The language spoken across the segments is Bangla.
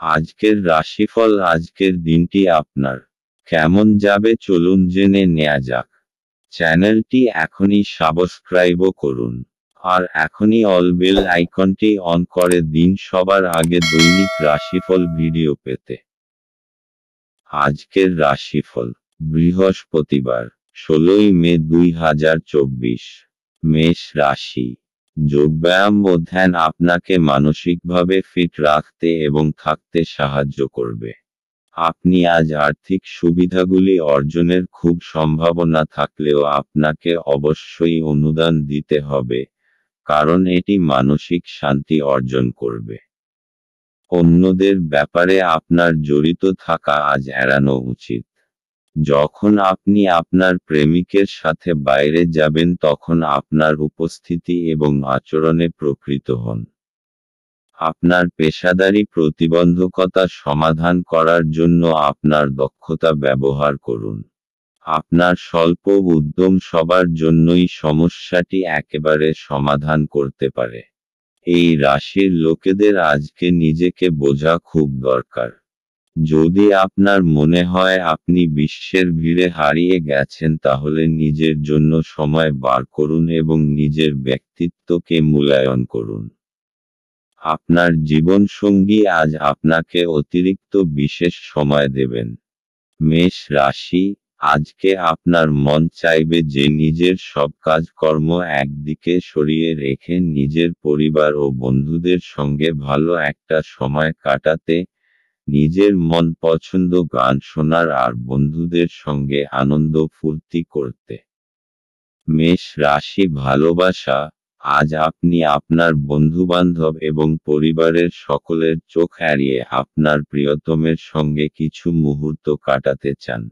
আজকের রাশিফল। আজকের দিনটি আপনার কেমন যাবে চলুন জেনে নেওয়া যাক। চ্যানেলটি এখনই সাবস্ক্রাইবও করুন, আর এখনই অল বেল আইকনটি অন করে দিন সবার আগে দৈনিক রাশিফল ভিডিও পেতে। আজকের রাশিফল বৃহস্পতিবার 16ই মে 2024। মেষ রাশি। যোগব্যায়াম ও ধ্যান আপনাকে মানসিকভাবে ফিট রাখতে এবং থাকতে সাহায্য করবে। আপনি আজ আর্থিক সুবিধাগুলি অর্জনের খুব সম্ভাবনা থাকলেও আপনাকে অবশ্যই অনুদান দিতে হবে, কারণ এটি মানসিক শান্তি অর্জন করবে। অন্যদের ব্যাপারে আপনার জড়িত থাকা আজ এড়ানো উচিত। যখন আপনি আপনার প্রেমিকের সাথে বাইরে যাবেন তখন আপনার উপস্থিতি এবং আচরণে প্রকৃত হন। আপনার পেশাদারী প্রতিবন্ধকতা সমাধান করার জন্য আপনার দক্ষতা ব্যবহার করুন। আপনার স্বল্প উদ্যম সবার জন্যই সমস্যাটি একেবারে সমাধান করতে পারে। এই রাশির লোকেদের আজকে নিজেকে বোঝা খুব দরকার। যদি আপনার মনে হয় আপনি বিশ্বের ভিড়ে হারিয়ে গেছেন তাহলে নিজের জন্য সময় বার করুন এবং নিজের ব্যক্তিত্বকে মূল্যায়ন করুন। আপনার জীবনসঙ্গী আজ আপনাকে অতিরিক্ত বিশেষ সময় দেবেন। মেষ রাশি। আজকে আপনার মন চাইবে যে নিজের সব কাজকর্ম একদিকে সরিয়ে রেখে নিজের পরিবার ও বন্ধুদের সঙ্গে ভালো একটা সময় কাটাতে, নিজের মন পছন্দ গান শোনার আর বন্ধুদের সঙ্গে আনন্দ ফুর্তি করতে। মেষ রাশি। ভালোবাসা। আজ আপনি আপনার বন্ধুবান্ধব এবং পরিবারের সকলের চোখ এড়িয়ে আপনার প্রিয়তমের সঙ্গে কিছু মুহূর্ত কাটাতে চান।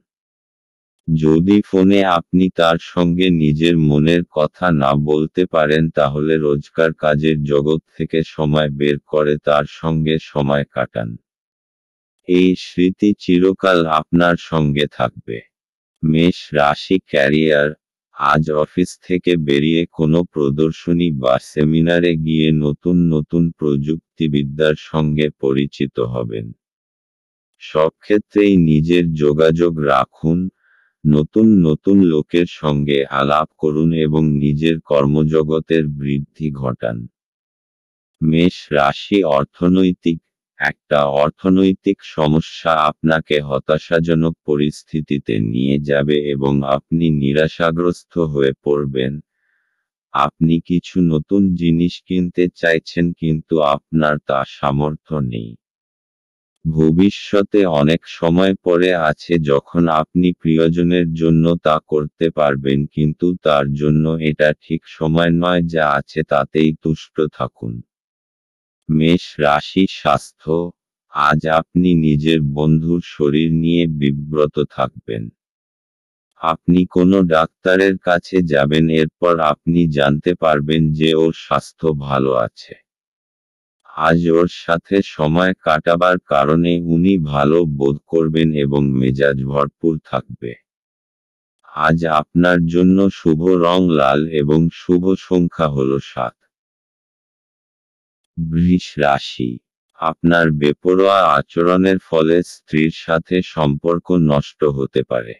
যদি ফোনে আপনি তার সঙ্গে নিজের মনের কথা না বলতে পারেন তাহলে রোজকার কাজের জগৎ থেকে সময় বের করে তার সঙ্গে সময় কাটান। এই স্মৃতি চিরকাল আপনার সঙ্গে থাকবে। মেষ রাশি। ক্যারিয়ার। আজ অফিস থেকে বেরিয়ে কোনো প্রদর্শনী বা সেমিনারে গিয়ে নতুন নতুন প্রযুক্তিবিদ্যার সঙ্গে পরিচিত হবেন। সব ক্ষেত্রেই নিজের যোগাযোগ রাখুন, নতুন নতুন লোকের সঙ্গে আলাপ করুন এবং নিজের কর্মজগতের বৃদ্ধি ঘটান। মেষ রাশি। অর্থনৈতিক। একটা অর্থনৈতিক সমস্যা আপনাকে হতাশাজনক পরিস্থিতিতে নিয়ে যাবে এবং আপনি নিরাশাগ্রস্ত হয়ে পড়বেন। আপনি কিছু নতুন জিনিস কিনতে চাইছেন কিন্তু আপনার তা সামর্থ্য নেই। ভবিষ্যতে অনেক সময় পরে আছে যখন আপনি প্রিয়জনের জন্য তা করতে পারবেন, কিন্তু তার জন্য এটা ঠিক সময় নয়। যা আছে তাতেই তুষ্ট থাকুন। মেষ রাশি। স্বাস্থ্য। আজ আপনি নিজের বন্ধুর শরীর নিয়ে বিব্রত থাকবেন। আপনি কোনো ডাক্তারের কাছে যাবেন, এরপর আপনি জানতে পারবেন যে ওর স্বাস্থ্য ভালো আছে। আজ ওর সাথে সময় কাটাবার কারণে উনি ভালো বোধ করবেন এবং মেজাজ ভরপুর থাকবে। আজ আপনার জন্য শুভ রং লাল এবং শুভ সংখ্যা হলো 7। বৃষ রাশি। আপনার বেপরোয়া আচরণের ফলে স্ত্রীর সাথে সম্পর্ক নষ্ট হতে পারে।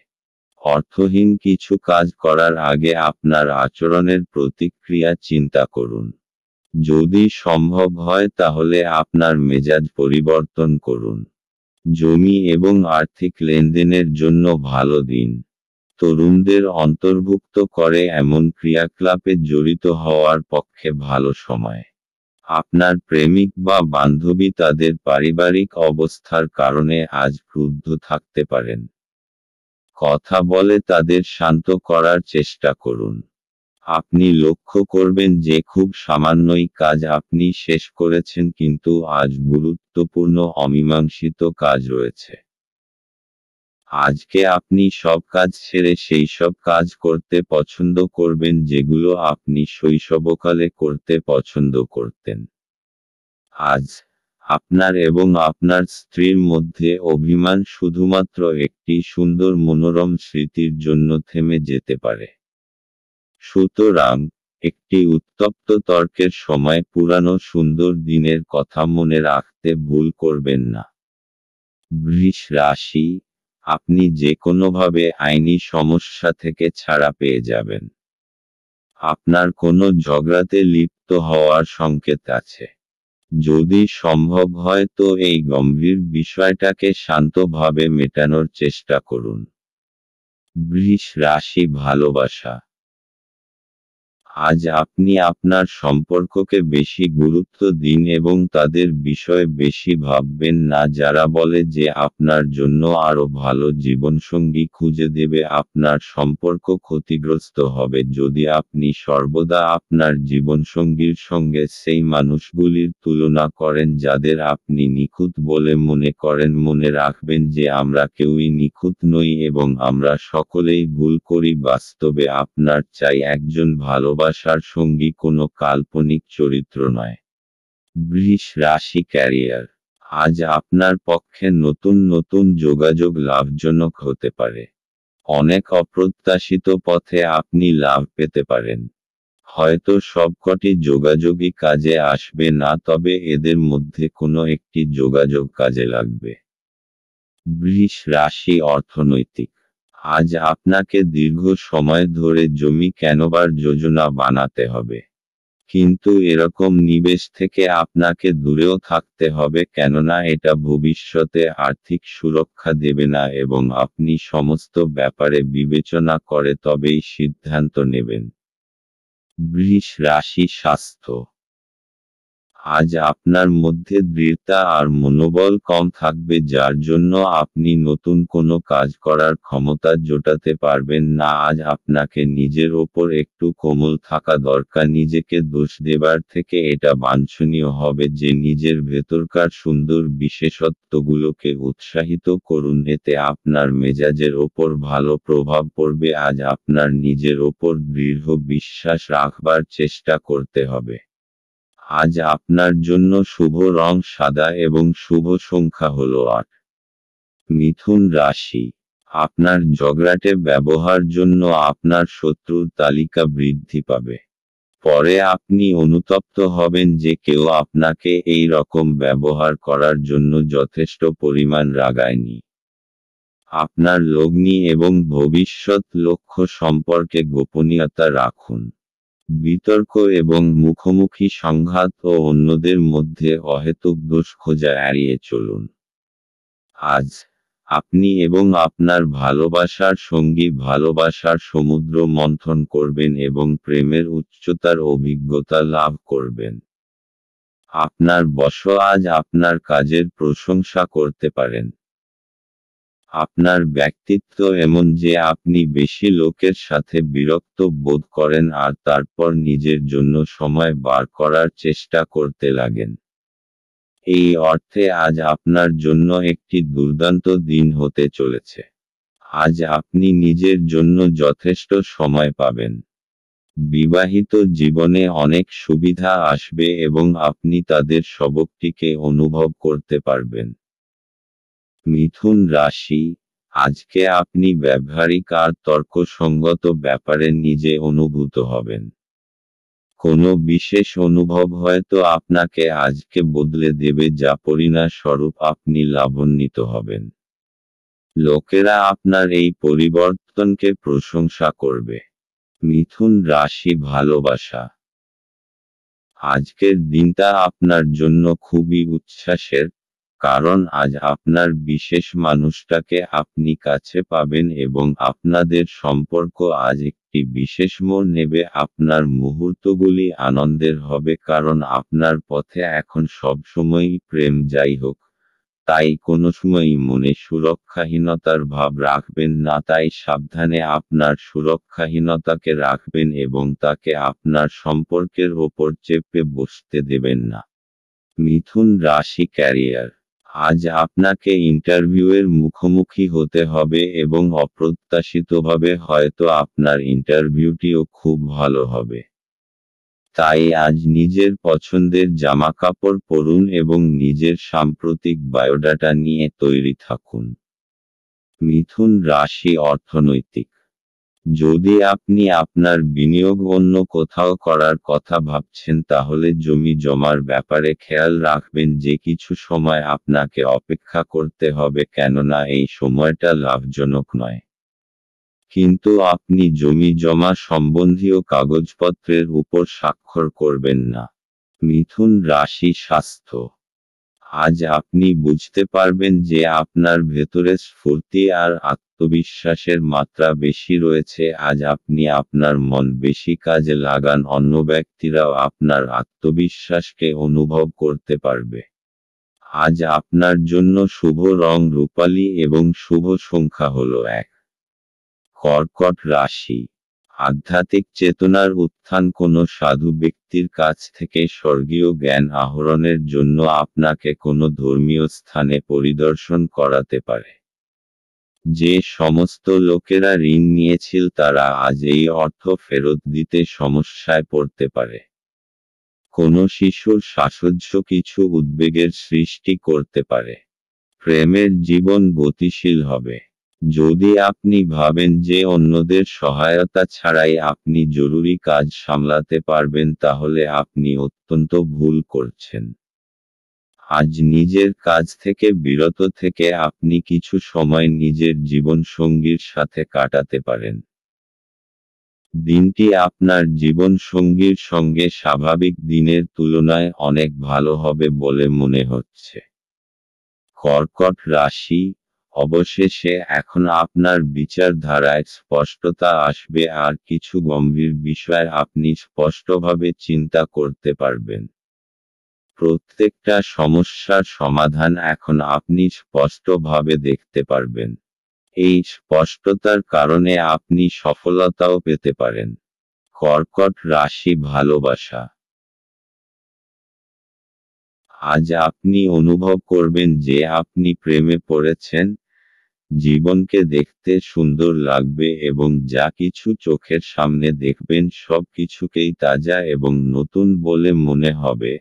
অর্থহীন কিছু কাজ করার আগে আপনার আচরণের প্রতিক্রিয়া চিন্তা করুন। যদি সম্ভব হয় তাহলে আপনার মেজাজ পরিবর্তন করুন। জমি এবং আর্থিক লেনদেনের জন্য ভালো দিন। তরুণদের অন্তর্ভুক্ত করে এমন ক্রিয়াকলাপে জড়িত হওয়ার পক্ষে ভালো সময়। আপনার প্রেমিক বা বান্ধবী তাদের পারিবারিক অবস্থার কারণে আজ ক্রুদ্ধ থাকতে পারেন। কথা বলে তাদের শান্ত করার চেষ্টা করুন। আপনি লক্ষ্য করবেন যে খুব সামান্যই কাজ আপনি শেষ করেছেন, কিন্তু আজ গুরুত্বপূর্ণ অমীমাংসিত কাজ রয়েছে। আজকে আপনি সব কাজ ছেড়ে সেই সব কাজ করতে পছন্দ করবেন যেগুলো আপনি শৈশবকালে করতে পছন্দ করতেন। আজ আপনার এবং আপনার স্ত্রীর মধ্যে অভিমান শুধুমাত্র একটি সুন্দর মনোরম স্মৃতির জন্য থেমে যেতে পারে। সুতরাং, একটি উত্তপ্ত তর্কের সময় পুরানো সুন্দর দিনের কথা মনে রাখতে ভুল করবেন না। বৃষ রাশি, আপনি যে কোনোভাবে আইনি সমস্যা থেকে ছাড়া পেয়ে যাবেন। আপনার কোনো ঝগড়াতে লিপ্ত হওয়ার সংকেত আছে। যদি সম্ভব হয় তো এই গম্ভীর বিষয়টাকে শান্তভাবে মেটানোর চেষ্টা করুন। বৃষ রাশি ভালোবাসা, আজ আপনি আপনার সম্পর্ককে বেশি গুরুত্ব দিন এবং তাদের বিষয়ে বেশি ভাববেন না যারা বলে যে আপনার জন্য আরও ভালো জীবনসঙ্গী খুঁজে দেবে। আপনার সম্পর্ক ক্ষতিগ্রস্ত হবে যদি আপনি সর্বদা আপনার জীবনসঙ্গীর সঙ্গে সেই মানুষগুলির তুলনা করেন যাদের আপনি নিখুঁত বলে মনে করেন। মনে রাখবেন যে আমরা কেউই নিখুঁত নই এবং আমরা সকলেই ভুল করি। বাস্তবে আপনার চাই একজন ভালোবাসার সঙ্গী, কোনো কাল্পনিক চরিত্র নয়। বৃষ রাশি ক্যারিয়ার, আজ আপনার পক্ষে নতুন নতুন যোগাযোগ লাভজনক হতে পারে। অনেক অপ্রত্যাশিত পথে আপনি লাভ পেতে পারেন। হয়তো সবকটি যোগাযোগই কাজে আসবে না, তবে এদের মধ্যে কোনো একটি যোগাযোগ কাজে লাগবে। বৃষ রাশি অর্থনৈতিক, আজ আপনাকে দীর্ঘ সময় ধরে জমি কেনবার যোজনা বানাতে হবে। কিন্তু এরকম নিবেশ থেকে আপনাকে দূরেও থাকতে হবে, কেননা এটা ভবিষ্যতে আর্থিক সুরক্ষা দেবে না এবং আপনি সমস্ত ব্যাপারে বিবেচনা করে তবেই সিদ্ধান্ত নেবেন। বৃষ রাশি স্বাস্থ্য, আজ আপনার মধ্যে দৃঢ়তা আর মনোবল কম থাকবে যার জন্য আপনি নতুন কোনো কাজ করার ক্ষমতা জোটাতে পারবেন না। আজ আপনাকে নিজের ওপর একটু কোমল থাকা দরকার। নিজেকে দোষ দেবার থেকে এটা বাঞ্ছনীয় হবে যে নিজের ভেতরকার সুন্দর বিশেষত্বগুলোকে উৎসাহিত করুন, এতে আপনার মেজাজের ওপর ভালো প্রভাব পড়বে। আজ আপনার নিজের ওপর দৃঢ় বিশ্বাস রাখবার চেষ্টা করতে হবে। আজ আপনার জন্য শুভ রং সাদা এবং শুভ সংখ্যা হলো 8। মিথুন রাশি, আপনার ঝগড়াটে ব্যবহার জন্য আপনার শত্রুর তালিকা বৃদ্ধি পাবে। পরে আপনি অনুতপ্ত হবেন যে কেউ আপনাকে এই রকম ব্যবহার করার জন্য যথেষ্ট পরিমাণ রাগায়নি। আপনার লগ্নি এবং ভবিষ্যৎ লক্ষ্য সম্পর্কে গোপনীয়তা রাখুন। বিতর্ক এবং মুখোমুখি সংঘাত ও অন্যদের মধ্যে অহেতুক দোষ খোঁজা এড়িয়ে চলুন। আজ আপনি এবং আপনার ভালোবাসার সঙ্গী ভালোবাসার সমুদ্র মন্থন করবেন এবং প্রেমের উচ্চতার অভিজ্ঞতা লাভ করবেন। আপনার বস আজ আপনার কাজের প্রশংসা করতে পারেন। আপনার ব্যক্তিত্ব এমন যে আপনি বেশি লোকের সাথে বিরক্ত বোধ করেন আর তারপর নিজের জন্য সময় বার করার চেষ্টা করতে লাগেন। এই অর্থে আজ আপনার জন্য একটি দুর্দান্ত দিন হতে চলেছে। আজ আপনি নিজের জন্য যথেষ্ট সময় পাবেন। বিবাহিত জীবনে অনেক সুবিধা আসবে এবং আপনি তাদের সবকটিকে অনুভব করতে পারবেন। মিথুন রাশি, আজকে আপনি ব্যবহারিক আর তর্কসঙ্গত ব্যাপারে নিজে অনুভূত হবেন। কোনো বিশেষ অনুভব হয়তো আপনাকে আজকে বদলে দেবে, যা পরিণামস্বরূপ আপনি লাভান্বিত হবেন। লোকেরা আপনার এই পরিবর্তনকে প্রশংসা করবে। মিথুন রাশি ভালোবাসা, আজকের দিনটা আপনার জন্য খুবই উচ্ছ্বাসের, কারণ আজ আপনার বিশেষ মানুষটাকে আপনি কাছে পাবেন এবং আপনাদের সম্পর্ক আজ একটি বিশেষ মোড় নেবে। আপনার মুহূর্তগুলি আনন্দের হবে কারণ আপনার পথে এখন সবসময়ই প্রেম। যাই হোক, তাই কোনো সময়ই মনে সুরক্ষাহীনতার ভাব রাখবেন না, তাই সাবধানে আপনার সুরক্ষাহীনতাকে রাখবেন এবং তাকে আপনার সম্পর্কের ওপর চেপে বসতে দেবেন না। মিথুন রাশি ক্যারিয়ার, আজ আপনাকে ইন্টারভিউয়ের মুখোমুখি হতে হবে এবং অপ্রত্যাশিতভাবে হয়তো আপনার ইন্টারভিউটিও খুব ভালো হবে। তাই আজ নিজের পছন্দের জামাকাপড় পরুন এবং নিজের সাম্প্রতিক বায়োডাটা নিয়ে তৈরি থাকুন। মিথুন রাশি অর্থনৈতিক, যদি আপনি আপনার বিনিয়োগ অন্য কোথাও করার কথা ভাবছেন তাহলে জমি জমার ব্যাপারে খেয়াল রাখবেন যে কিছু সময় আপনাকে অপেক্ষা করতে হবে, কেননা এই সময়টা লাভজনক নয়। কিন্তু আপনি জমি জমা সম্বন্ধীয় কাগজপত্রের উপর স্বাক্ষর করবেন না। মিথুন রাশি স্বাস্থ্য। আজ আপনি বুঝতে পারবেন যে আপনার ভেতরে স্ফূর্তি আর আত্মবিশ্বাসের মাত্রা বেশি রয়েছে। আজ আপনি আপনার মন বেশি কাজে লাগান, অন্য ব্যক্তিরাও আপনার আত্মবিশ্বাসকে অনুভব করতে পারবে। আজ আপনার জন্য শুভ রং রূপালী এবং শুভ সংখ্যা হলো 1। কর্কট রাশি। আধ্যাত্মিক চেতনার উত্থান কোনো সাধু ব্যক্তির কাছ থেকে স্বর্গীয় জ্ঞান আহরণের জন্য আপনাকে কোনো ধর্মীয় স্থানে পরিদর্শন করাতে পারে। যে সমস্ত লোকেরা ঋণ নিয়েছিল তারা আজ এই অর্থ ফেরত দিতে সমস্যায় পড়তে পারে। কোনো শিশুর সাহচর্য কিছু উদ্বেগের সৃষ্টি করতে পারে। প্রেমের জীবন গতিশীল হবে। যদি আপনি ভাবেন যে অন্যদের সহায়তা ছাড়াই আপনি জরুরি কাজ সামলাতে পারবেন তাহলে আপনি অত্যন্ত ভুল করছেন। আজ নিজের কাজ থেকে বিরত থেকে আপনি কিছু সময় নিজের জীবনসঙ্গীর সাথে কাটাতে পারেন। দিনটি আপনার জীবনসঙ্গীর সঙ্গে স্বাভাবিক দিনের তুলনায় অনেক ভালো হবে বলে মনে হচ্ছে। কর্কট রাশি। অবশেষে এখন আপনার বিচারধারায় স্পষ্টতা আসবে আর কিছু গম্ভীর বিষয় আপনি স্পষ্টভাবে চিন্তা করতে পারবেন। প্রত্যেকটা সমস্যার সমাধান এখন আপনি স্পষ্টভাবে দেখতে পারবেন। এই স্পষ্টতার কারণে আপনি সফলতাও পেতে পারেন। কর্কট রাশি ভালোবাসা। আজ আপনি অনুভব করবেন যে আপনি প্রেমে পড়েছেন। জীবনকে দেখতে সুন্দর লাগবে এবং যা কিছু চোখের সামনে দেখবেন সব কিছুকেই তাজা এবং নতুন বলে মনে হবে।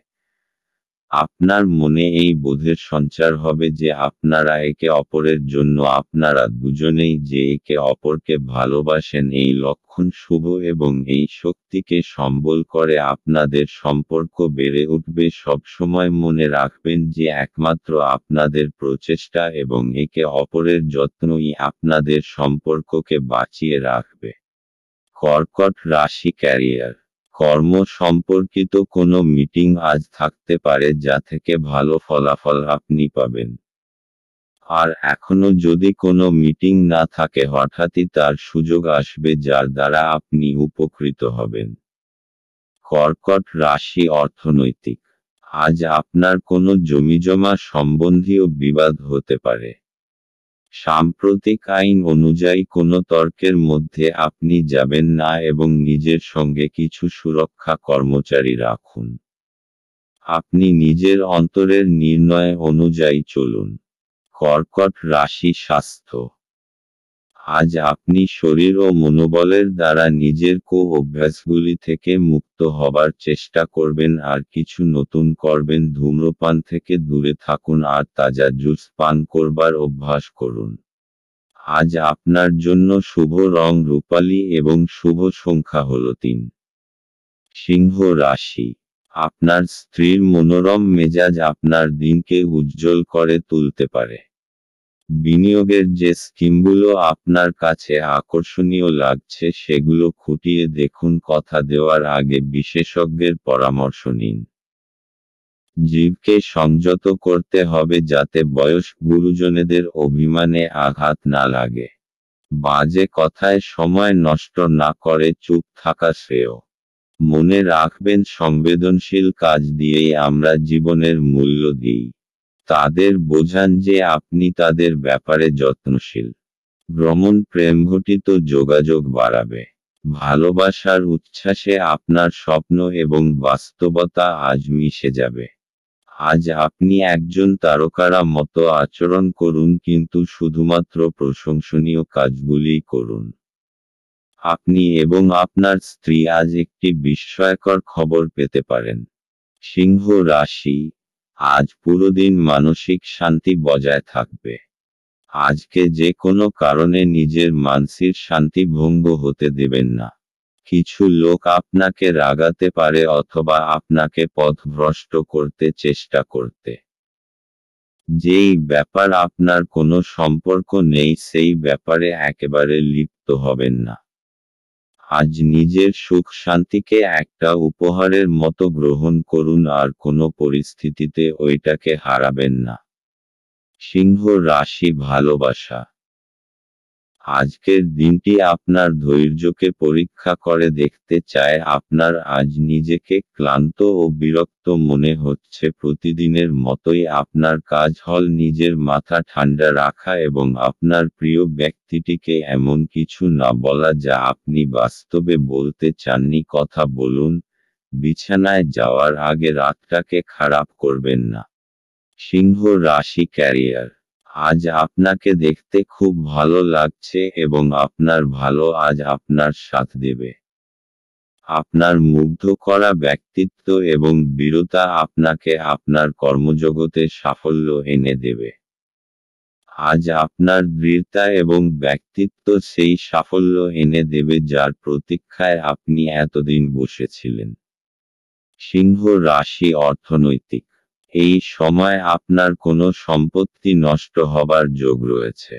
আপনার মনে এই বোধের সঞ্চার হবে যে আপনারা একে অপরের জন্য আপনারা দুজনেই যে একে অপরকে ভালোবাসেন। এই লক্ষণ শুভ এবং এই শক্তিকে সম্বল করে আপনাদের সম্পর্ক বেড়ে উঠবে। সবসময় মনে রাখবেন যে একমাত্র আপনাদের প্রচেষ্টা এবং একে অপরের যত্নই আপনাদের সম্পর্ককে বাঁচিয়ে রাখবে। কর্কট রাশি ক্যারিয়ার। কর্ম সম্পর্কিত কোনো মিটিং আজ থাকতে পারে যা থেকে ভালো ফলাফল আপনি পাবেন। আর এখনো যদি কোনো মিটিং না থাকে হঠাৎই তার সুযোগ আসবে যার দ্বারা আপনি উপকৃত হবেন। কর্কট রাশি অর্থনৈতিক। আজ আপনার কোনো জমিজমা সম্বন্ধীয় বিবাদ হতে পারে। সাম্প্রতিক আইন অনুযায়ী কোনো তর্কের মধ্যে আপনি যাবেন না এবং নিজের সঙ্গে কিছু সুরক্ষা কর্মচারী রাখুন। আপনি নিজের অন্তরের নির্ণয় অনুযায়ী চলুন। কর্কট রাশি স্বাস্থ্য। আজ আপনি শরীর ও মনোবলের দ্বারা নিজের অভ্যাসগুলি থেকে মুক্ত হবার চেষ্টা করবেন আর কিছু নতুন করবেন। ধূম্রপান থেকে দূরে থাকুন আর তাজা জুস পান করবার অভ্যাস করুন। আজ আপনার জন্য শুভ রং রূপালী এবং শুভ সংখ্যা হলো 3। সিংহ রাশি। আপনার স্ত্রীর মনোরম মেজাজ আপনার দিনকে উজ্জ্বল করে তুলতে পারে। বিনিয়োগের যে স্কিমগুলো আপনার কাছে আকর্ষণীয় লাগছে সেগুলো খুঁটিয়ে দেখুন। কথা দেওয়ার আগে বিশেষজ্ঞের পরামর্শ নিন। জীবকে সংযত করতে হবে যাতে বয়স্ক গুরুজনেদের অভিমানে আঘাত না লাগে। বাজে কথায় সময় নষ্ট না করে চুপ থাকা শ্রেয়। মনে রাখবেন সংবেদনশীল কাজ দিয়েই আমরা জীবনের মূল্য দিই। তাদের বোঝান যে আপনি তাদের ব্যাপারে যত্নশীল। ভ্রমণ প্রেমঘটিত যোগাযোগ বাড়াবে। ভালোবাসার উচ্ছ্বাসে আপনার স্বপ্ন এবং বাস্তবতা আজ মিশে যাবে। আজ আপনি একজন তারকারা মতো আচরণ করুন কিন্তু শুধুমাত্র প্রশংসনীয় কাজগুলিই করুন। আপনি এবং আপনার স্ত্রী আজ একটি বিস্ময়কর খবর পেতে পারেন। সিংহ রাশি। আজ পুরো দিন মানসিক শান্তি বজায় থাকবে। আজকে যে কোনো কারণে নিজের মানসিক শান্তি ভঙ্গ হতে দেবেন না। কিছু লোক আপনাকে রাগাতে পারে অথবা আপনাকে পথভ্রষ্ট করতে চেষ্টা করতে। যেই ব্যাপার আপনার কোনো সম্পর্ক নেই সেই ব্যাপারে একেবারে লিপ্ত হবেন না। আজ নিজের সুখ শান্তিকে একটা উপহারের মতো গ্রহণ করুন আর কোনো পরিস্থিতিতে ওইটাকে হারাবেন না। সিংহ রাশি ভালোবাসা। আজকের দিনটি আপনার ধৈর্যকে পরীক্ষা করে দেখতে চায়। আপনার আজ নিজেকে ক্লান্ত ও বিরক্ত মনে হচ্ছে। প্রতিদিনের মতোই আপনার কাজ হল নিজের মাথা ঠান্ডা রাখা এবং আপনার প্রিয় ব্যক্তিটিকে এমন কিছু না বলা যা আপনি বাস্তবে বলতে চাননি। কথা বলুন, বিছানায় যাওয়ার আগে রাতটাকে খারাপ করবেন না। সিংহ রাশি ক্যারিয়ার। আজ আপনাকে দেখতে খুব ভালো লাগছে এবং আপনার ভালো আজ আপনার সাথ দেবে। আপনার মুগ্ধ করা ব্যক্তিত্ব এবং বীরতা আপনাকে আপনার কর্মজগতে সাফল্য এনে দেবে। আজ আপনার দৃঢ়তা এবং ব্যক্তিত্ব সেই সাফল্য এনে দেবে যার প্রতীক্ষায় আপনি এতদিন বসেছিলেন। সিংহ রাশি অর্থনৈতিক। এই সময় আপনার কোনো সম্পত্তি নষ্ট হবার যোগ রয়েছে।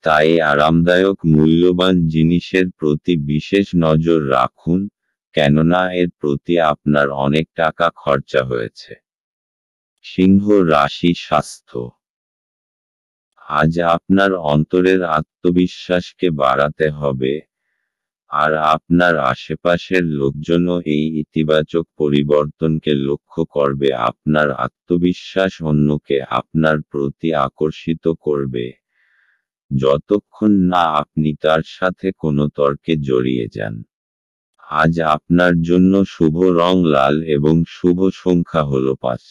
তাই আরামদায়ক মূল্যবান জিনিসের প্রতি বিশেষ নজর রাখুন, কেননা এর প্রতি আপনার অনেক টাকা খরচা হয়েছে। সিংহ রাশি স্বাস্থ্য। আজ আপনার অন্তরের আত্মবিশ্বাসকে বাড়াতে হবে, আর আপনার আশেপাশের লোকজনও এই ইতিবাচক পরিবর্তনকে লক্ষ্য করবে। আপনার আত্মবিশ্বাস অন্যকে আপনার প্রতি আকর্ষিত করবে, যতক্ষণ না আপনি তার সাথে কোনো তর্কে জড়িয়ে যান। আজ আপনার জন্য শুভ রং লাল এবং শুভ সংখ্যা হল 5।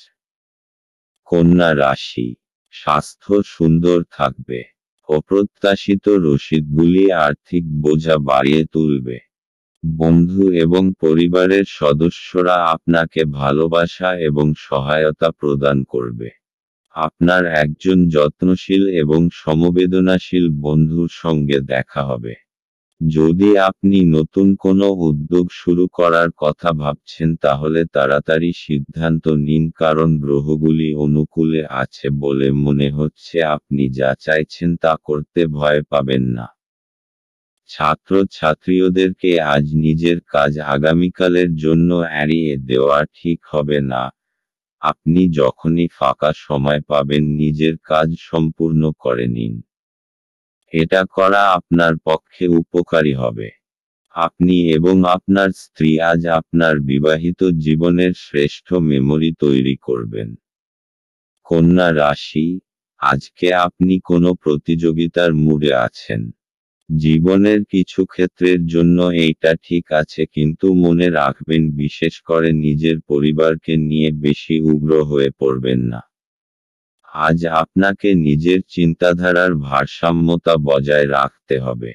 কন্যা রাশি। স্বাস্থ্য সুন্দর থাকবে। অপ্রত্যাশিত রসিদগুলি আর্থিক বোঝা বাড়িয়ে তুলবে। বন্ধু এবং পরিবারের সদস্যরা আপনাকে ভালোবাসা এবং সহায়তা প্রদান করবে। আপনার একজন যত্নশীল এবং সমবেদনাশীল বন্ধুর সঙ্গে দেখা হবে। যদি আপনি নতুন কোনো উদ্যোগ শুরু করার কথা ভাবছেন তাহলে তাড়াতাড়ি সিদ্ধান্ত নিন, কারণ গ্রহগুলি অনুকূলে আছে বলে মনে হচ্ছে। আপনি যা চাইছেন তা করতে ভয় পাবেন না। ছাত্রছাত্রীদেরকে আজ নিজের কাজ আগামীকালের জন্য এড়িয়ে দেওয়া ঠিক হবে না। আপনি যখনই ফাঁকা সময় পাবেন নিজের কাজ সম্পূর্ণ করে নিন। এটা করা আপনার পক্ষে উপকারী হবে। আপনি এবং আপনার স্ত্রী আজ আপনার বিবাহিত জীবনের শ্রেষ্ঠ মেমরি তৈরি করবেন। কন্যা রাশি। আজকে আপনি কোনো প্রতিযোগিতার মুডে আছেন। জীবনের কিছু ক্ষেত্রের জন্য এইটা ঠিক আছে, কিন্তু মনে রাখবেন বিশেষ করে নিজের পরিবারকে নিয়ে বেশি উগ্র হয়ে পড়বেন না। আজ আপনাকে নিজের চিন্তাধারার ভারসাম্যতা বজায় রাখতে হবে।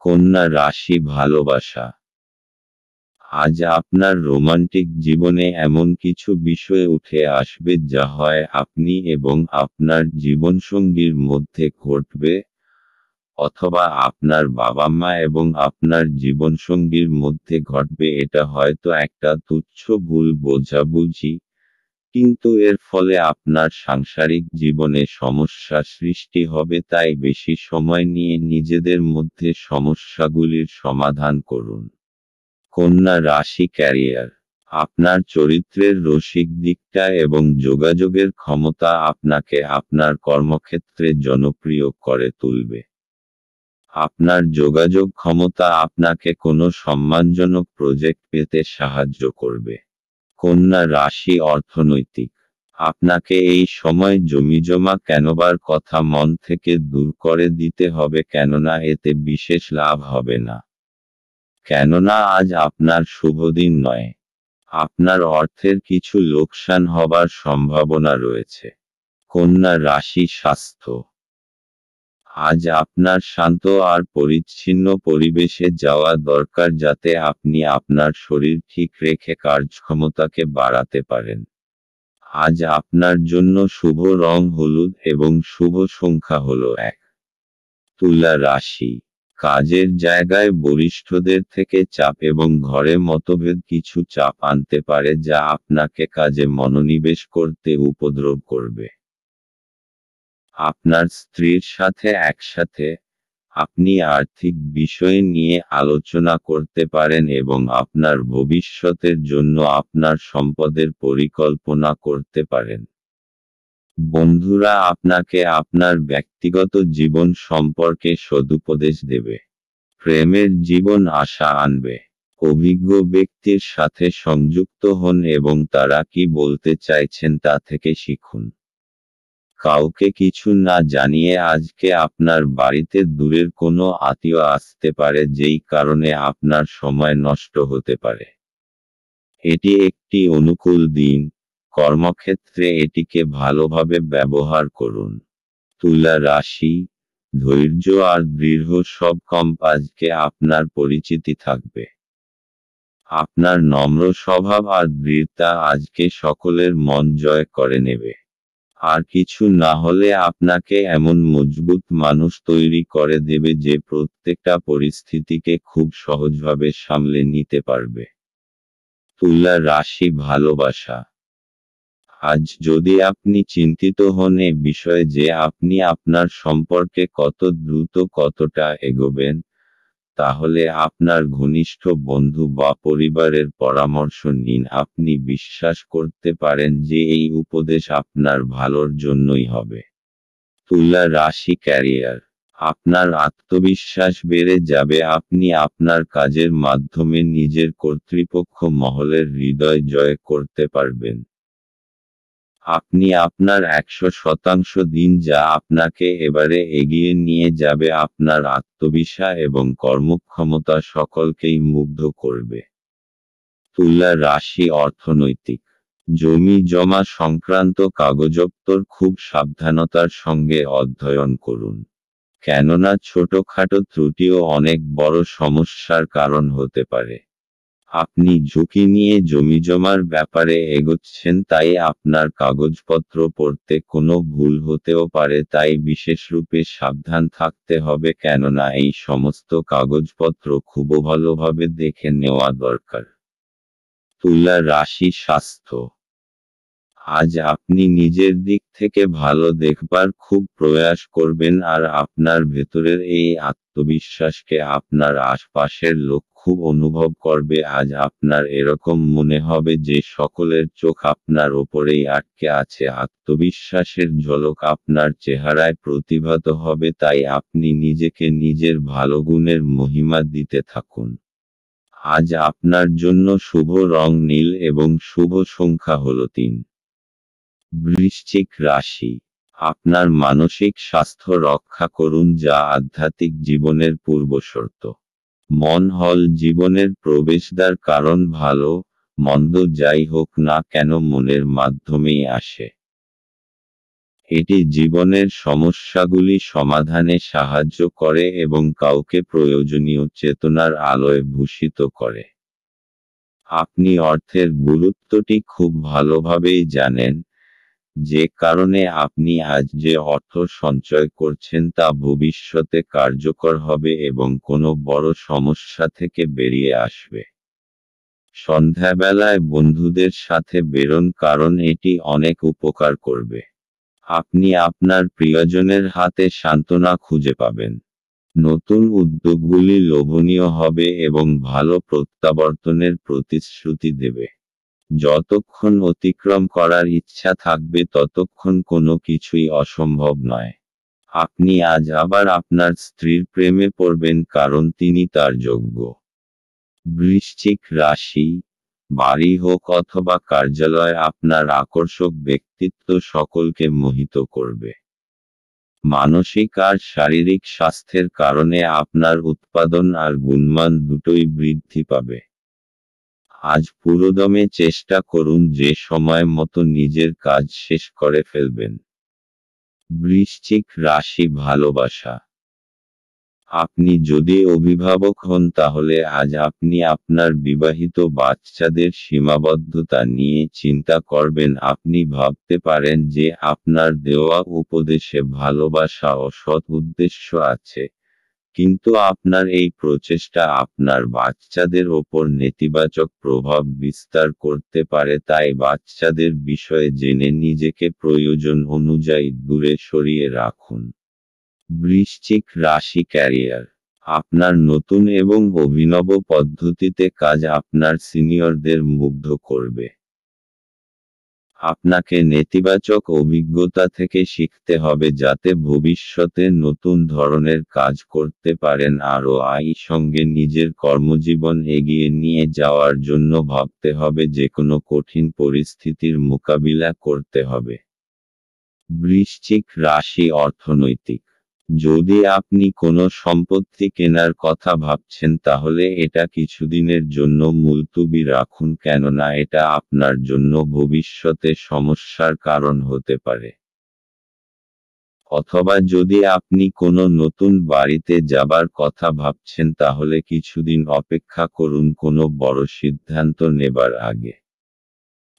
কন্যা রাশি ভালোবাসা। আজ আপনার রোমান্টিক জীবনে এমন কিছু বিষয় উঠে আসবে যা হয় আপনি এবং আপনার জীবনসঙ্গীর মধ্যে ঘটবে, অথবা আপনার বাবা মা এবং আপনার জীবনসঙ্গীর মধ্যে ঘটবে। এটা হয়তো একটা তুচ্ছ ভুল বোঝাবুঝি, কিন্তু এর ফলে আপনার সাংসারিক জীবনে সমস্যা সৃষ্টি হবে। তাই বেশি সময় নিয়ে নিজেদের মধ্যে সমস্যাগুলির সমাধান করুন। কন্যা রাশি ক্যারিয়ার। আপনার চরিত্রের রসিক দিকটা এবং যোগাযোগের ক্ষমতা আপনাকে আপনার কর্মক্ষেত্রে জনপ্রিয় করে তুলবে। আপনার যোগাযোগ ক্ষমতা আপনাকে কোনো সম্মানজনক প্রজেক্ট পেতে সাহায্য করবে। কন্যা রাশি অর্থনৈতিক। আপনাকে এই সময় জমিজমা কেনবার কথা মন থেকে দূর করে দিতে হবে, কেননা এতে বিশেষ লাভ হবে না। কেননা আজ আপনার শুভদিন নয়। আপনার অর্থের কিছু লোকসান হবার সম্ভাবনা রয়েছে। কন্যা রাশি স্বাস্থ্য। আজ আপনার শান্ত আর পরিচ্ছন্ন পরিবেশে যাওয়া দরকার, যাতে আপনি আপনার শরীর ঠিক রেখে কার্যক্ষমতাকে বাড়াতে পারেন। আজ আপনার জন্য শুভ রং হলুদ এবং শুভ সংখ্যা হল 1। তুলা রাশি, কাজের জায়গায় বরিষ্ঠদের থেকে চাপ এবং ঘরে মতভেদ কিছু চাপ আনতে পারে যা আপনাকে কাজে মনোনিবেশ করতে উপদ্রব করবে। আপনার স্ত্রীর সাথে একসাথে আপনি আর্থিক বিষয় নিয়ে আলোচনা করতে পারেন এবং আপনার ভবিষ্যতের জন্য আপনার সম্পদের পরিকল্পনা করতে পারেন। বন্ধুরা আপনাকে আপনার ব্যক্তিগত জীবন সম্পর্কে সদুপদেশ দেবে। প্রেমের জীবন আশা আনবে। অভিজ্ঞ ব্যক্তির সাথে সংযুক্ত হন এবং তারা কি বলতে চাইছেন তা থেকে শিখুন। কাউকে কিছু না জানিয়ে আজকে আপনার বাড়িতে দূরের কোনো আত্মীয় আসতে পারে যেই কারণে আপনার সময় নষ্ট হতে পারে। এটি একটি অনুকূল দিন, কর্মক্ষেত্রে এটিকে ভালোভাবে ব্যবহার করুন। তুলা রাশি, ধৈর্য আর দৃঢ় সব আজকে আপনার পরিচিতি থাকবে। আপনার নম্র স্বভাব আর দৃঢ়তা আজকে সকলের মন জয় করে নেবে। আর কিছু না হলে আপনাকে এমন মজবুত মানুষ তৈরি করে দেবে যে প্রত্যেকটা পরিস্থিতিকে খুব সহজভাবে সামলে নিতে পারবে। তুলা রাশি ভালোবাসা। আজ যদি আপনি চিন্তিত হন এ বিষয়ে যে আপনি আপনার সম্পর্কে কত দ্রুত কতটা এগোবেন, তাহলে আপনার ঘনিষ্ঠ বন্ধু বা পরিবারের পরামর্শ নিন। আপনি বিশ্বাস করতে পারেন যে এই উপদেশ আপনার ভালোর জন্যই হবে। তুলা রাশি ক্যারিয়ার, আপনার আত্মবিশ্বাস বেড়ে যাবে। আপনি আপনার কাজের মাধ্যমে নিজের কর্তৃপক্ষ মহলের হৃদয় জয় করতে পারবেন। আপনি আপনার 100% দিন যা আপনাকে এবারে এগিয়ে নিয়ে যাবে। আপনার আত্মবিশ্বাস এবং কর্মক্ষমতা সকলকেই মুগ্ধ করবে। তুলা রাশি অর্থনৈতিক, জমি জমা সংক্রান্ত কাগজপত্র খুব সাবধানতার সঙ্গে অধ্যয়ন করুন, কেননা ছোটখাটো ত্রুটিও অনেক বড় সমস্যার কারণ হতে পারে। আপনি ঝুঁকি নিয়ে জমিজমার ব্যাপারে এগোচ্ছেন, তাই আপনার কাগজপত্র পড়তে কোনো ভুল হতেও পারে, তাই বিশেষরূপে সাবধান থাকতে হবে, কেননা এই সমস্ত কাগজপত্র খুব ভালোভাবে দেখে নেওয়া দরকার। তুলা রাশি স্বাস্থ্য, আজ আপনি নিজের দিক থেকে ভালো দেখবার খুব প্রয়াস করবেন আর আপনার ভেতরের এই আত্মবিশ্বাসকে আপনার আশপাশের লোক খুব অনুভব করবে। আজ আপনার এরকম মনে হবে যে সকলের চোখ আপনার ওপরেই আটকে আছে। আত্মবিশ্বাসের ঝলক আপনার চেহারায় প্রতিভাত হবে, তাই আপনি নিজেকে নিজের ভালো গুণের মহিমা দিতে থাকুন। আজ আপনার জন্য শুভ রং নীল এবং শুভ সংখ্যা হল 3। বৃশ্চিক রাশি, আপনার মানসিক স্বাস্থ্য রক্ষা করুন যা আধ্যাত্মিক জীবনের পূর্বশর্ত। মন হল জীবনের প্রবেশদ্বার, কারণ ভালো মন্দ যাই হোক না কেন মনের মাধ্যমেই আসে। এটি জীবনের সমস্যাগুলি সমাধানে সাহায্য করে এবং কাউকে প্রয়োজনীয় চেতনার আলোয় ভূষিত করে। আপনি অর্থের গুরুত্বটি খুব ভালোভাবেই জানেন, যে কারণে আপনি আজ যে অর্থ সঞ্চয় করছেন তা ভবিষ্যতে কার্যকর হবে এবং কোনো বড় সমস্যা থেকে বেরিয়ে আসবে। সন্ধ্যাবেলায় বন্ধুদের সাথে বেরোন, কারণ এটি অনেক উপকার করবে। আপনি আপনার প্রিয়জনের হাতে সান্ত্বনা খুঁজে পাবেন। নতুন উদ্যোগগুলি লোভনীয় হবে এবং ভালো প্রত্যাবর্তনের প্রতিশ্রুতি দেবে। যতক্ষণ অতিক্রম করার ইচ্ছা থাকবে ততক্ষণ কোনো কিছুই অসম্ভব নয়। আপনি আজ আবার আপনার স্ত্রীর প্রেমে পড়বেন, কারণ তিনি তার যোগ্য। বৃশ্চিক রাশি, বাড়ি হোক অথবা কার্যালয়, আপনার আকর্ষক ব্যক্তিত্ব সকলকে মোহিত করবে। মানসিক আর শারীরিক স্বাস্থ্যের কারণে আপনার উৎপাদন আর গুণমান দুটোই বৃদ্ধি পাবে। আজ পুরোদমে চেষ্টা করুন যে সময় মতো নিজের কাজ শেষ করে ফেলবেন। বৃশ্চিক রাশি ভালোবাসা, আপনি যদি অভিভাবক হন তাহলে আজ আপনি আপনার বিবাহিত বাচ্চাদের সীমাবদ্ধতা নিয়ে চিন্তা করবেন। আপনি ভাবতে পারেন যে আপনার দেওয়া উপদেশে ভালোবাসা ও সৎ উদ্দেশ্য আছে, কিন্তু আপনার এই প্রচেষ্টা আপনার বাচ্চাদের ওপর নেতিবাচক প্রভাব বিস্তার করতে পারে। তাই বাচ্চাদের বিষয়ে জেনে নিজেকে প্রয়োজন অনুযায়ী দূরে সরিয়ে রাখুন। বৃশ্চিক রাশি ক্যারিয়ার। আপনার নতুন এবং অভিনব পদ্ধতিতে কাজ আপনার সিনিয়রদের মুগ্ধ করবে। আপনাকে নেতিবাচক অভিজ্ঞতা থেকে শিখতে হবে যাতে ভবিষ্যতে নতুন ধরনের কাজ করতে পারেন। আরও সঙ্গে নিজের কর্মজীবন এগিয়ে নিয়ে যাওয়ার জন্য ভাবতে হবে, যে কোনো কঠিন পরিস্থিতির মোকাবিলা করতে হবে। বৃশ্চিক রাশি অর্থনৈতিক। যদি আপনি কোনো সম্পত্তি কেনার কথা ভাবছেন তাহলে এটা কিছুদিনের জন্য মুলতুবি রাখুন, কেননা এটা আপনার জন্য ভবিষ্যতে সমস্যার কারণ হতে পারে। অথবা যদি আপনি কোনো নতুন বাড়িতে যাবার কথা ভাবছেন তাহলে কিছুদিন অপেক্ষা করুন কোনো বড় সিদ্ধান্ত নেবার আগে।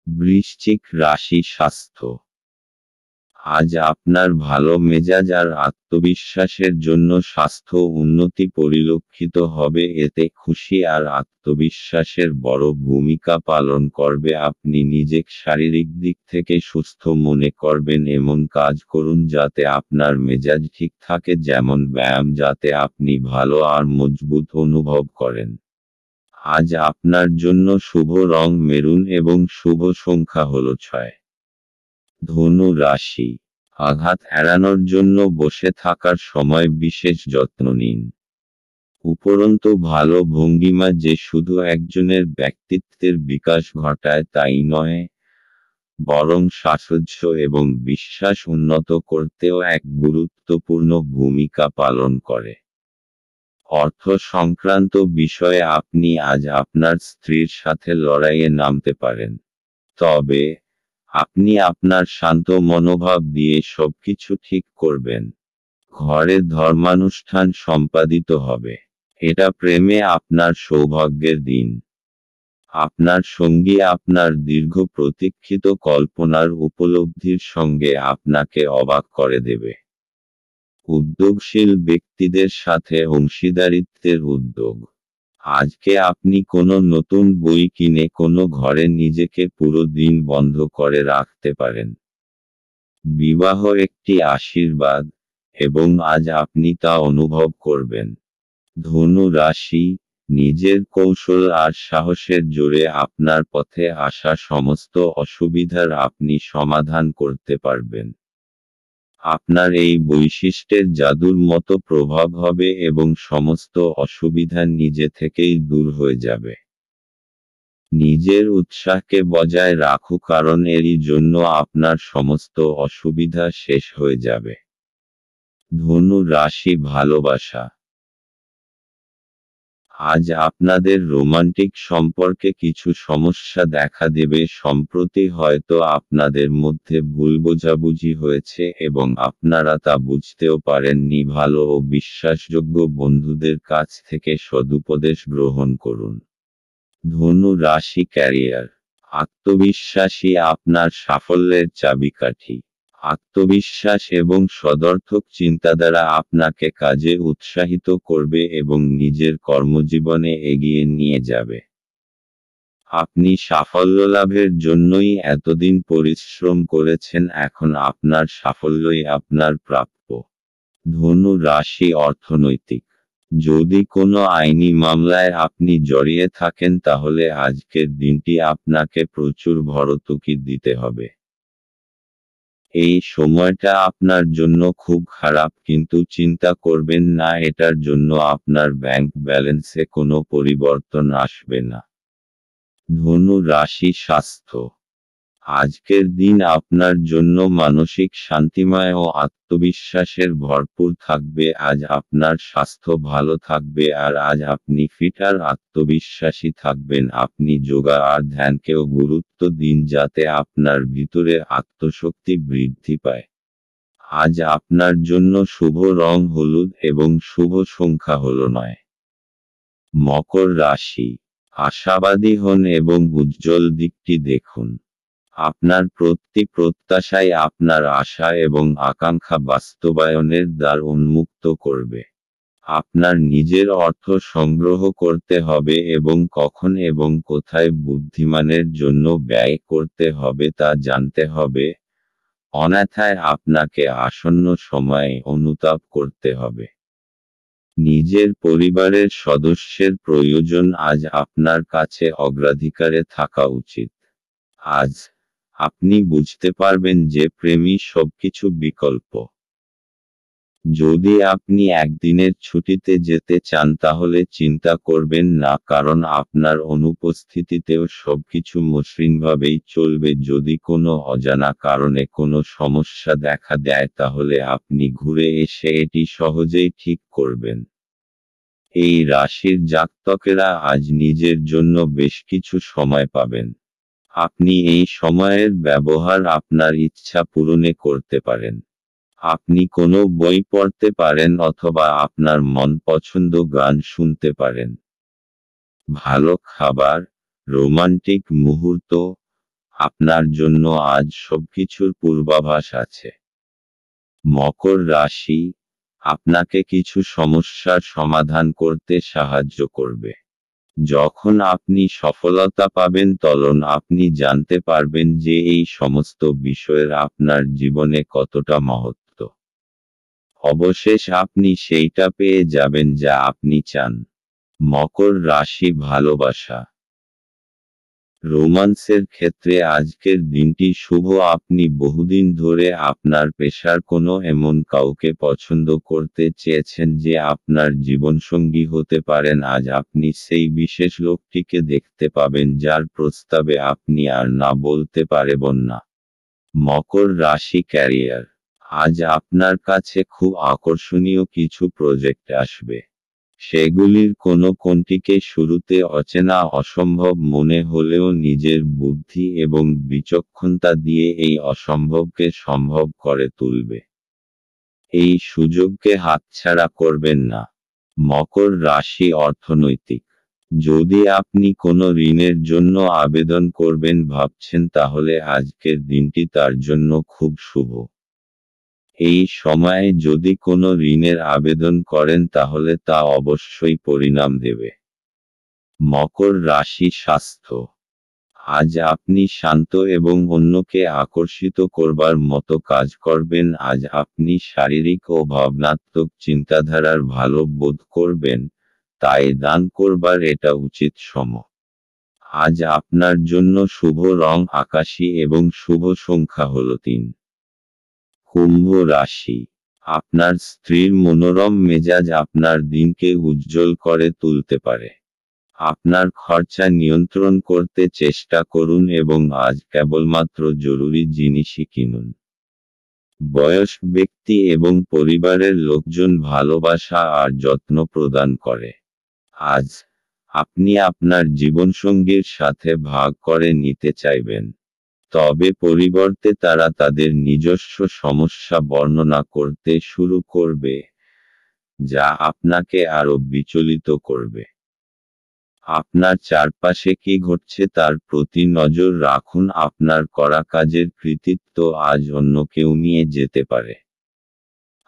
বৃশ্চিক রাশি স্বাস্থ্য। আজ আপনার ভালো মেজাজ আর আত্মবিশ্বাসের জন্য স্বাস্থ্য উন্নতি পরিলক্ষিত হবে। এতে খুশি আর আত্মবিশ্বাসের বড় ভূমিকা পালন করবে। আপনি নিজেকে শারীরিক দিক থেকে সুস্থ মনে করবেন এমন কাজ করুন যাতে আপনার মেজাজ ঠিক থাকে, যেমন ব্যায়াম, যাতে আপনি ভালো আর মজবুত অনুভব করেন। আজ আপনার জন্য শুভ রং মেরুন এবং শুভ সংখ্যা হলো 6। ধনু রাশি। আঘাত এড়ানোর জন্য বসে থাকার সময় বিশেষ যত্ন নিন। উপরন্তু ভালো ভঙ্গিমা যে শুধু একজনের ব্যক্তিত্বের বিকাশ ঘটায় তাই নয়, বরং সাহচর্য এবং বিশ্বাস উন্নত করতেও এক গুরুত্বপূর্ণ ভূমিকা পালন করে। অর্থ সংক্রান্ত বিষয়ে আপনি আজ আপনার স্ত্রীর সাথে লড়াইয়ে নামতে পারেন, তবে আপনি আপনার শান্ত মনোভাব দিয়ে সবকিছু ঠিক করবেন। ঘরে ধর্মানুষ্ঠান সম্পাদিত হবে। এটা প্রেমে আপনার সৌভাগ্যের দিন। আপনার সঙ্গী আপনার দীর্ঘ প্রতীক্ষিত কল্পনার উপলব্ধির সঙ্গে আপনাকে অবাক করে দেবে। উদ্যোগশীল ব্যক্তিদের সাথে অংশীদারিত্বের উদ্যোগ। আজকে আপনি কোনো নতুন বই কিনে কোনো ঘরে নিজেকে পুরো দিন বন্ধ করে রাখতে পারেন। বিবাহ একটি আশীর্বাদ, এবং আজ আপনি তা অনুভব করবেন। ধনু রাশি। নিজের কৌশল আর সাহসের জোরে আপনার পথে আসা সমস্ত অসুবিধার আপনি সমাধান করতে পারবেন। আপনার এই বৈশিষ্ট্যের জাদুর মতো প্রভাব হবে এবং সমস্ত অসুবিধা নিজে থেকেই দূর হয়ে যাবে। নিজের উৎসাহকে বজায় রাখুন, কারণ এরই জন্য আপনার সমস্ত অসুবিধা শেষ হয়ে যাবে। ধনু রাশি ভালোবাসা। আজ আপনাদের রোমান্টিক সম্পর্কে কিছু সমস্যা দেখা দেবে। সম্প্রতি হয়তো আপনাদের মধ্যে ভুল বোঝাবুঝি হয়েছে এবং আপনারা তা বুঝতেও পারেননি। ভালো ও বিশ্বাসযোগ্য বন্ধুদের কাছ থেকে সদুপদেশ গ্রহণ করুন। ধনু রাশি ক্যারিয়ার। আত্মবিশ্বাসী আপনার সাফল্যের চাবিকাঠি। আত্মবিশ্বাস এবং সদর্থক চিন্তাধারা আপনাকে কাজে উৎসাহিত করবে এবং নিজের কর্মজীবনে এগিয়ে নিয়ে যাবে। আপনি সাফল্য লাভের জন্যই এতদিন পরিশ্রম করেছেন, এখন আপনার সাফল্যই আপনার প্রাপ্য। ধনু রাশি অর্থনৈতিক। যদি কোনো আইনি মামলায় আপনি জড়িয়ে থাকেন তাহলে আজকের দিনটি আপনাকে প্রচুর ভরতুকি দিতে হবে। এই সময়টা আপনার জন্য খুব খারাপ, কিন্তু চিন্তা করবেন না, এটার জন্য আপনার ব্যাংক ব্যালেন্সে কোনো পরিবর্তন আসবে না। ধনু রাশি স্বাস্থ্য। আজকের দিন আপনার জন্য মানসিক শান্তিময় ও আত্মবিশ্বাসের ভরপুর থাকবে। আজ আপনার স্বাস্থ্য ভালো থাকবে আর আজ আপনি ফিট আর আত্মবিশ্বাসী থাকবেন। আপনি যোগা আর ধ্যানকেও গুরুত্ব দিন যাতে আপনার ভিতরে আত্মশক্তি বৃদ্ধি পায়। আজ আপনার জন্য শুভ রং হলুদ এবং শুভ সংখ্যা হল 9। মকর রাশি, আশাবাদী হন এবং উজ্জ্বল দিকটি দেখুন। আপনার প্রতি প্রত্যাশাই আপনার আশা এবং আকাঙ্ক্ষা বাস্তবায়নের দ্বার উন্মুক্ত করবে। আপনার নিজের অর্থ সংগ্রহ করতে হবে এবং কখন এবং কোথায় বুদ্ধিমানের জন্য ব্যয় করতে হবে তা জানতে হবে, অন্যথায় আপনাকে আসন্ন সময়ে অনুতাপ করতে হবে। নিজের পরিবারের সদস্যের প্রয়োজন আজ আপনার কাছে অগ্রাধিকারে থাকা উচিত। আজ আপনি বুঝতে পারবেন যে প্রেমই সবকিছু বিকল্প। যদি আপনি একদিনের ছুটিতে যেতে চান তাহলে চিন্তা করবেন না, কারণ আপনার অনুপস্থিতিতেও সবকিছু মসৃণভাবেই চলবে। যদি কোনো অজানা কারণে কোনো সমস্যা দেখা দেয় তাহলে আপনি ঘুরে এসে এটি সহজেই ঠিক করবেন। এই রাশির জাতকেরা আজ নিজের জন্য বেশ কিছু সময় পাবেন। আপনি এই সময়ের ব্যবহার আপনার ইচ্ছা পূরণে করতে পারেন। আপনি কোনো বই পড়তে পারেন অথবা আপনার মন পছন্দ গান শুনতে পারেন। ভালো খাবার, রোমান্টিক মুহূর্ত, আপনার জন্য আজ সবকিছুর পূর্বাভাস আছে। মকর রাশি, আপনাকে কিছু সমস্যার সমাধান করতে সাহায্য করবে। যখন আপনি সফলতা পাবেন তখন আপনি জানতে পারবেন যে এই সমস্ত বিষয়ের আপনার জীবনে কতটা মহত্ব। অবশেষে আপনি সেইটা পেয়ে যাবেন যা আপনি চান। মকর রাশি, ভালোবাসা, রোমান্সের ক্ষেত্রে আজকের দিনটি শুভ। আপনি বহুদিন ধরে আপনার পেশার কোনো এমন কাউকে পছন্দ করতে চেয়েছেন যে আপনার জীবনসঙ্গী হতে পারেন। আজ আপনি সেই বিশেষ লোকটিকে দেখতে পাবেন যার প্রস্তাবে আপনি আর না বলতে পারবেন না। মকর রাশি, ক্যারিয়ার, আজ আপনার কাছে খুব আকর্ষণীয় কিছু প্রজেক্ট আসবে। সেগুলির কোনটিকে শুরুতে অচেনা অসম্ভব মনে হলেও নিজের বুদ্ধি এবং বিচক্ষণতা দিয়ে এই অসম্ভবকে সম্ভব করে তুলবে। এই সুযোগকে হাতছাড়া করবেন না। মকর রাশি, অর্থনৈতিক, যদি আপনি কোনো ঋণের জন্য আবেদন করবেন ভাবছেন তাহলে আজকের দিনটি তার জন্য খুব শুভ। এই সময়ে যদি কোনো ঋণের আবেদন করেন তাহলে তা অবশ্যই পরিণাম দেবে। মকর রাশি, স্বাস্থ্য, আজ আপনি শান্ত এবং অন্যকে আকর্ষিত করবার মতো কাজ করবেন। আজ আপনি শারীরিক ও ভাবনাত্মক চিন্তাধারার ভালো বোধ করবেন, তাই দান করবার এটা উচিত সময়। আজ আপনার জন্য শুভ রং আকাশী এবং শুভ সংখ্যা হল 3। কুম্ভ রাশি, আপনার স্ত্রীর মনোরম মেজাজ আপনার দিনকে উজ্জ্বল করে তুলতে পারে। আপনার খরচা নিয়ন্ত্রণ করতে চেষ্টা করুন এবং আজ কেবলমাত্র জরুরি জিনিসই কিনুন। বয়স্ক ব্যক্তি এবং পরিবারের লোকজন ভালোবাসা আর যত্ন প্রদান করে। আজ আপনি আপনার জীবনসঙ্গীর সাথে ভাগ করে নিতে চাইবেন, তবে পরিবর্তে তারা তাদের নিজস্ব সমস্যা বর্ণনা করতে শুরু করবে, যা আপনাকে আরো বিচলিত করবে। আপনার চারপাশে কি ঘটছে তার প্রতি নজর রাখুন। আপনার করা কাজের কৃতিত্ব আজ অন্য কেউ নিয়ে যেতে পারে।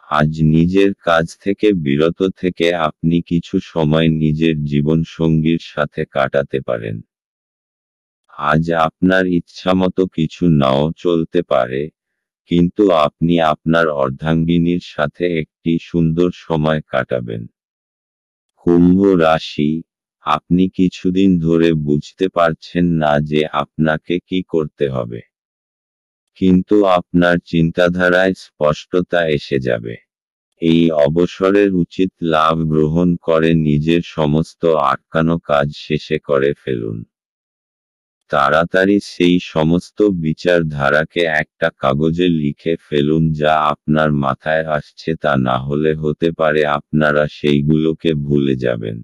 আজ নিজের কাজ থেকে বিরত থেকে আপনি কিছু সময় নিজের জীবনসঙ্গীর সাথে কাটাতে পারেন। আজ আপনার ইচ্ছামতো কিছু নাও চলতে পারে, কিন্তু আপনি আপনার অর্ধাঙ্গিনীর সাথে একটি সুন্দর সময় কাটাবেন। কুম্ভ রাশি, আপনি কিছুদিন ধরে বুঝতে পারছেন না যে আপনাকে কি করতে হবে, কিন্তু আপনার চিন্তাধারায় স্পষ্টতা এসে যাবে। এই অবসরের উচিত লাভ গ্রহণ করে নিজের সমস্ত আটকানো কাজ শেষে করে ফেলুন। তাড়াতাড়ি সেই সমস্ত বিচারধারাকে একটা কাগজে লিখে ফেলুন যা আপনার মাথায় আসছে, তা না হলে হতে পারে আপনারা সেইগুলোকে ভুলে যাবেন।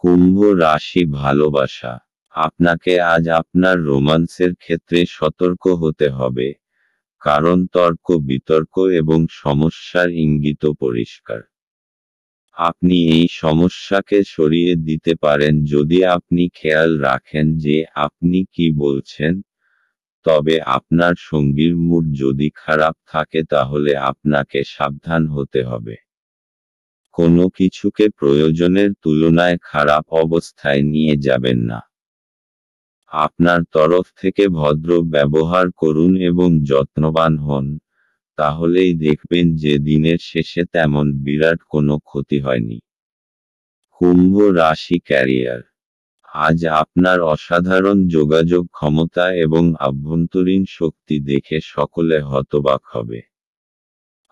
কুম্ভ রাশি, ভালোবাসা, আপনাকে আজ আপনার রোমান্সের ক্ষেত্রে সতর্ক হতে হবে, কারণ তর্ক বিতর্ক এবং সমস্যার ইঙ্গিত পরিষ্কার। আপনি এই সমস্যাকে সরিয়ে দিতে পারেন যদি আপনি খেয়াল রাখেন যে আপনি কি বলছেন, তবে আপনার সঙ্গীর মুড যদি খারাপ থাকে তাহলে আপনাকে সাবধান হতে হবে। কোনো কিছুকে প্রয়োজনের তুলনায় খারাপ অবস্থায় নিয়ে যাবেন না। আপনার তরফ থেকে ভদ্র ব্যবহার করুন এবং যত্নবান হন, তাহলেই দেখবেন যে দিনের শেষে তেমন বিরাট কোনো ক্ষতি হয়নি। কুম্ভ রাশি ক্যারিয়ার। আজ আপনার অসাধারণ যোগাযোগ ক্ষমতা এবং আভ্যন্তরীণ শক্তি দেখে সকলে হতবাক হবে।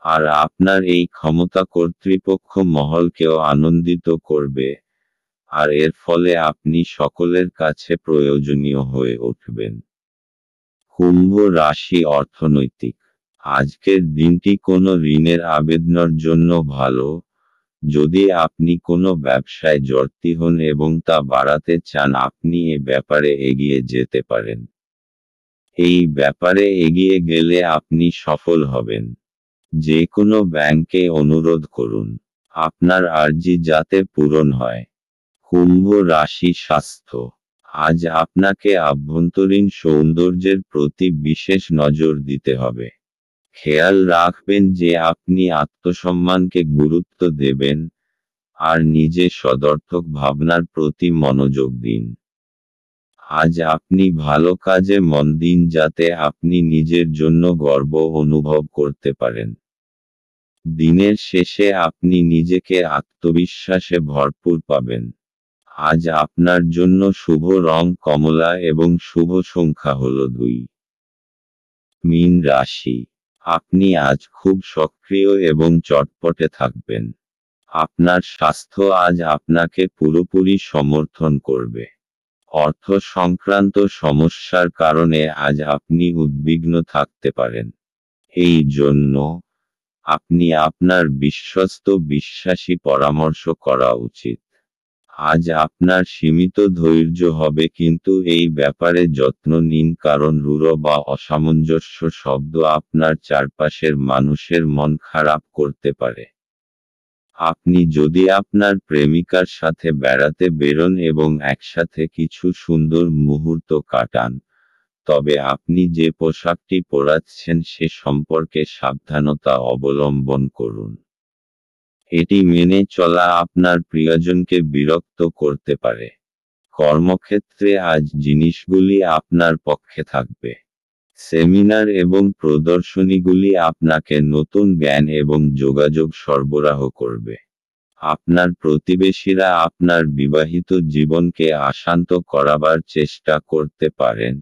আর আপনার এই ক্ষমতা কর্তৃপক্ষ মহলকেও আনন্দিত করবে, আর এর ফলে আপনি সকলের কাছে প্রয়োজনীয় হয়ে উঠবেন। কুম্ভ রাশি অর্থনৈতিক। আজকের দিনটি কোনো ঋণের আবেদনের জন্য ভালো, যদি আপনি কোনো ব্যবসায় জড়িত হন এবং তা বাড়াতে চান আপনি এ ব্যাপারে এগিয়ে যেতে পারেন। এই ব্যাপারে এগিয়ে গেলে আপনি সফল হবেন। যে কোনো ব্যাংকে অনুরোধ করুন, আপনার আর্জি যাতে পূরণ হয়। কুম্ভ রাশি স্বাস্থ্য। আজ আপনাকে আভ্যন্তরীণ সৌন্দর্যের প্রতি বিশেষ নজর দিতে হবে। খেয়াল রাখবেন যে আপনি আত্মসম্মানকে গুরুত্ব দেবেন, আর নিজের সদর্থক ভাবনার প্রতি মনোযোগ দিন। আজ আপনি ভালো কাজে মন দিন যাতে আপনি নিজের জন্য গর্ব অনুভব করতে পারেন। দিনের শেষে আপনি নিজেকে আত্মবিশ্বাসে ভরপুর পাবেন। আজ আপনার জন্য শুভ রং কমলা এবং শুভ সংখ্যা হল 2। মীন রাশি। আপনি আজ খুব সক্রিয় এবং চটপটে থাকবেন। আপনার স্বাস্থ্য আজ আপনাকে পুরোপুরি সমর্থন করবে। অর্থ সংক্রান্ত সমস্যার কারণে আজ আপনি উদ্বিগ্ন থাকতে পারেন। এই জন্য আপনি আপনার বিশ্বস্ত বিশ্বাসী পরামর্শ করা উচিত। আজ আপনার সীমিত ধৈর্য হবে কিন্তু এই ব্যাপারে যত্ন নিন কারণ রূঢ় বা অসামঞ্জস্য শব্দ আপনার চারপাশের মানুষের মন খারাপ করতে পারে। আপনি যদি আপনার প্রেমিকার সাথে বেড়াতে বেরোন এবং একসাথে কিছু সুন্দর মুহূর্ত কাটান, তবে আপনি যে পোশাকটি পরাচ্ছেন সে সম্পর্কে সাবধানতা অবলম্বন করুন। এটি মেনে চলা আপনার প্রিয়জনকে বিরক্ত করতে পারে। কর্মক্ষেত্রে আজ জিনিসগুলি আপনার পক্ষে থাকবে। সেমিনার এবং প্রদর্শনীগুলি আপনাকে নতুন জ্ঞান এবং যোগাযোগ সরবরাহ করবে। আপনার প্রতিবেশীরা আপনার বিবাহিত জীবনকে অশান্ত করাবার চেষ্টা করতে পারেন,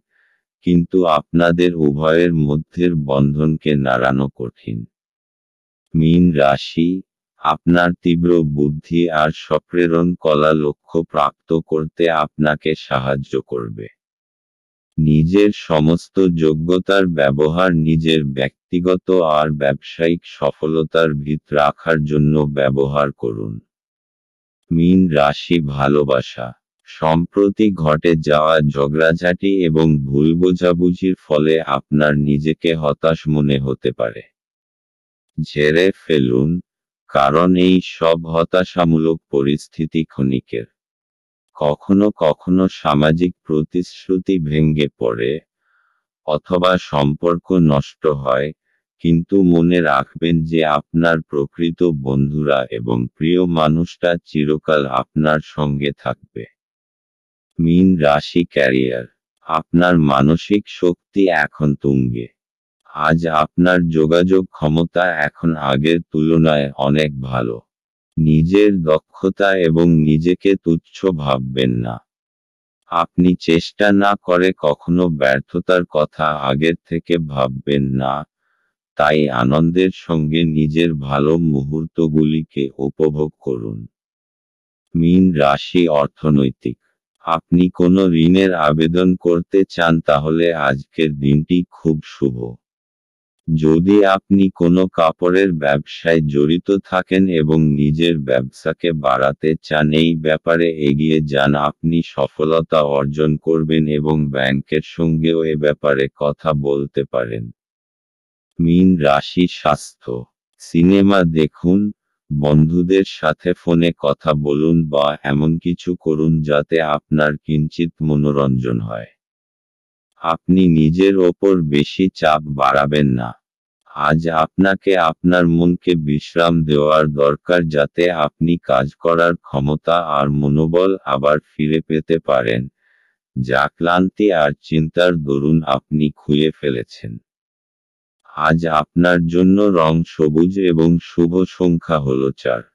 কিন্তু আপনাদের উভয়ের মধ্যের বন্ধনকে নাড়ানো কঠিন। মীন রাশি। আপনার তীব্র বুদ্ধি আর সপ্রেরণ কলা লক্ষ্য প্রাপ্ত করতে আপনাকে সাহায্য করবে। নিজের সমস্ত যোগ্যতার ব্যবহার নিজের ব্যক্তিগত আর ব্যবসায়িক সফলতার ভিত রাখার জন্য ব্যবহার করুন। মীন রাশি ভালোবাসা। সম্প্রতি ঘটে যাওয়া ঝগড়াঝাটি এবং ভুল বোঝাবুঝির ফলে আপনার নিজেকে হতাশ মনে হতে পারে। ঝেড়ে ফেলুন, কারণ এই সব হতাশামূলক পরিস্থিতি ক্ষণিকের। কখনো কখনো সামাজিক প্রতিশ্রুতি ভেঙে পড়ে, অথবা সম্পর্ক নষ্ট হয়, কিন্তু মনে রাখবেন যে আপনার প্রকৃত বন্ধুরা এবং প্রিয় মানুষটা চিরকাল আপনার সঙ্গে থাকবে। মীন রাশি ক্যারিয়ার। আপনার মানসিক শক্তি এখন তুঙ্গে। আজ আপনার যোগাযোগ ক্ষমতা এখন আগের তুলনায় অনেক ভালো। নিজের দক্ষতা এবং নিজেকে তুচ্ছ ভাববেন না। আপনি চেষ্টা না করে কখনো ব্যর্থতার কথা আগের থেকে ভাববেন না, তাই আনন্দের সঙ্গে নিজের ভালো মুহূর্তগুলিকে উপভোগ করুন। মীন রাশি অর্থনৈতিক। আপনি কোনো ঋণের আবেদন করতে চান তাহলে আজকের দিনটি খুব শুভ। যদি আপনি কোনো কাপড়ের ব্যবসায় জড়িত থাকেন এবং নিজের ব্যবসাকে বাড়াতে চান এই ব্যাপারে এগিয়ে যান আপনি সফলতা অর্জন করবেন এবং ব্যাংকের সঙ্গেও এ ব্যাপারে কথা বলতে পারেন। মীন রাশি স্বাস্থ্য, সিনেমা দেখুন, বন্ধুদের সাথে ফোনে কথা বলুন বা এমন কিছু করুন যাতে আপনার কিঞ্চিত মনোরঞ্জন হয়। আপনি নিজের ওপর বেশি চাপ বাড়াবেন না। আজ আপনাকে আপনার মনকে বিশ্রাম দেওয়ার দরকার যাতে আপনি কাজ করার ক্ষমতা আর মনোবল আবার ফিরে পেতে পারেন, যা ক্লান্তি আর চিন্তার দরুন আপনি খুইয়ে ফেলেছেন। আজ আপনার জন্য রং সবুজ এবং শুভ সংখ্যা হল 4।